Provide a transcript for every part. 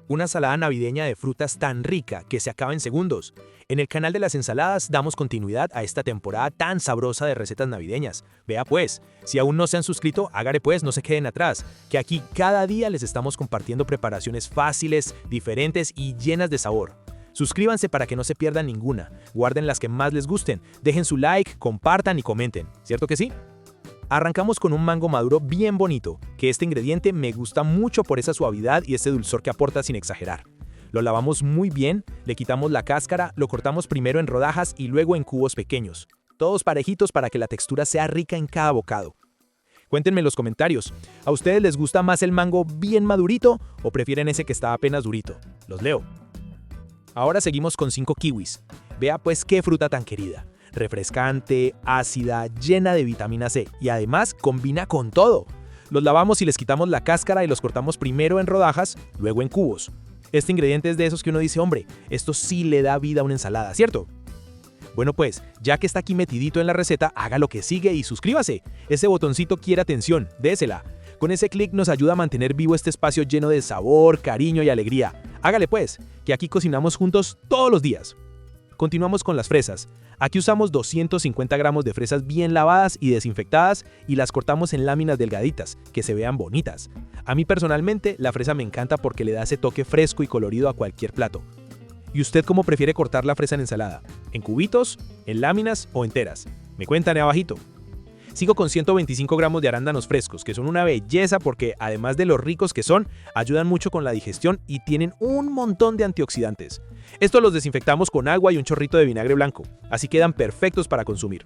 Una ensalada navideña de frutas tan rica que se acaba en segundos. En el canal de las ensaladas damos continuidad a esta temporada tan sabrosa de recetas navideñas. Vea pues, si aún no se han suscrito, hágale pues, no se queden atrás, que aquí cada día les estamos compartiendo preparaciones fáciles, diferentes y llenas de sabor. Suscríbanse para que no se pierdan ninguna, guarden las que más les gusten, dejen su like, compartan y comenten, ¿cierto que sí? Arrancamos con un mango maduro bien bonito, que este ingrediente me gusta mucho por esa suavidad y ese dulzor que aporta sin exagerar. Lo lavamos muy bien, le quitamos la cáscara, lo cortamos primero en rodajas y luego en cubos pequeños, todos parejitos para que la textura sea rica en cada bocado. Cuéntenme en los comentarios, ¿a ustedes les gusta más el mango bien madurito o prefieren ese que está apenas durito? Los leo. Ahora seguimos con 5 kiwis. Vea pues qué fruta tan querida. Refrescante, ácida, llena de vitamina C y además combina con todo. Los lavamos y les quitamos la cáscara y los cortamos primero en rodajas, luego en cubos. Este ingrediente es de esos que uno dice, hombre, esto sí le da vida a una ensalada, ¿cierto? Bueno pues, ya que está aquí metidito en la receta, haga lo que sigue y suscríbase. Ese botoncito quiere atención, désela. Con ese clic nos ayuda a mantener vivo este espacio lleno de sabor, cariño y alegría. Hágale pues, que aquí cocinamos juntos todos los días. Continuamos con las fresas. Aquí usamos 250 gramos de fresas bien lavadas y desinfectadas y las cortamos en láminas delgaditas, que se vean bonitas. A mí personalmente la fresa me encanta porque le da ese toque fresco y colorido a cualquier plato. ¿Y usted cómo prefiere cortar la fresa en ensalada? ¿En cubitos, en láminas o enteras? Me cuentan ahí abajito. Sigo con 125 gramos de arándanos frescos, que son una belleza porque, además de lo ricos que son, ayudan mucho con la digestión y tienen un montón de antioxidantes. Estos los desinfectamos con agua y un chorrito de vinagre blanco, así quedan perfectos para consumir.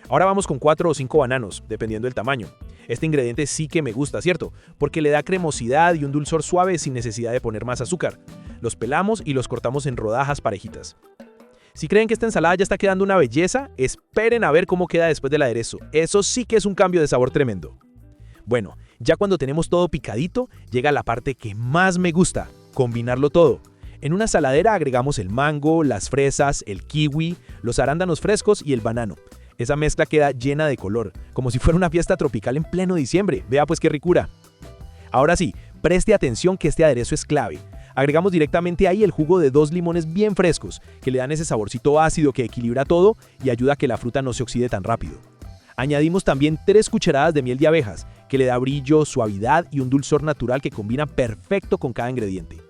Ahora vamos con 4 o 5 bananos, dependiendo del tamaño. Este ingrediente sí que me gusta, ¿cierto? Porque le da cremosidad y un dulzor suave sin necesidad de poner más azúcar. Los pelamos y los cortamos en rodajas parejitas. Si creen que esta ensalada ya está quedando una belleza, esperen a ver cómo queda después del aderezo. Eso sí que es un cambio de sabor tremendo. Bueno, ya cuando tenemos todo picadito, llega la parte que más me gusta, combinarlo todo. En una saladera agregamos el mango, las fresas, el kiwi, los arándanos frescos y el banano. Esa mezcla queda llena de color, como si fuera una fiesta tropical en pleno diciembre. Vea pues qué ricura. Ahora sí, preste atención que este aderezo es clave. Agregamos directamente ahí el jugo de 2 limones bien frescos, que le dan ese saborcito ácido que equilibra todo y ayuda a que la fruta no se oxide tan rápido. Añadimos también 3 cucharadas de miel de abejas, que le da brillo, suavidad y un dulzor natural que combina perfecto con cada ingrediente.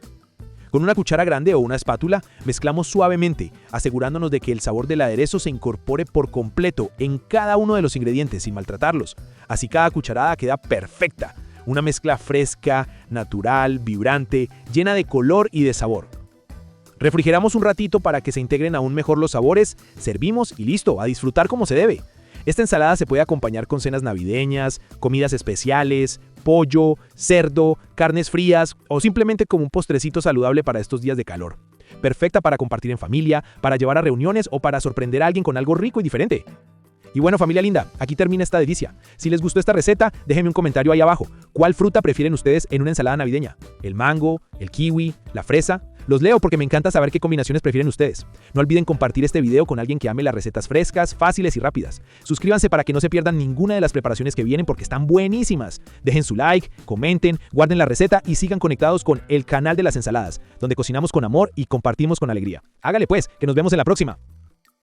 Con una cuchara grande o una espátula, mezclamos suavemente, asegurándonos de que el sabor del aderezo se incorpore por completo en cada uno de los ingredientes sin maltratarlos. Así cada cucharada queda perfecta. Una mezcla fresca, natural, vibrante, llena de color y de sabor. Refrigeramos un ratito para que se integren aún mejor los sabores, servimos y listo, a disfrutar como se debe. Esta ensalada se puede acompañar con cenas navideñas, comidas especiales, pollo, cerdo, carnes frías o simplemente como un postrecito saludable para estos días de calor. Perfecta para compartir en familia, para llevar a reuniones o para sorprender a alguien con algo rico y diferente. Y bueno, familia linda, aquí termina esta delicia. Si les gustó esta receta, déjenme un comentario ahí abajo. ¿Cuál fruta prefieren ustedes en una ensalada navideña? ¿El mango? ¿El kiwi? ¿La fresa? Los leo porque me encanta saber qué combinaciones prefieren ustedes. No olviden compartir este video con alguien que ame las recetas frescas, fáciles y rápidas. Suscríbanse para que no se pierdan ninguna de las preparaciones que vienen porque están buenísimas. Dejen su like, comenten, guarden la receta y sigan conectados con el canal de las ensaladas, donde cocinamos con amor y compartimos con alegría. Hágale pues, que nos vemos en la próxima.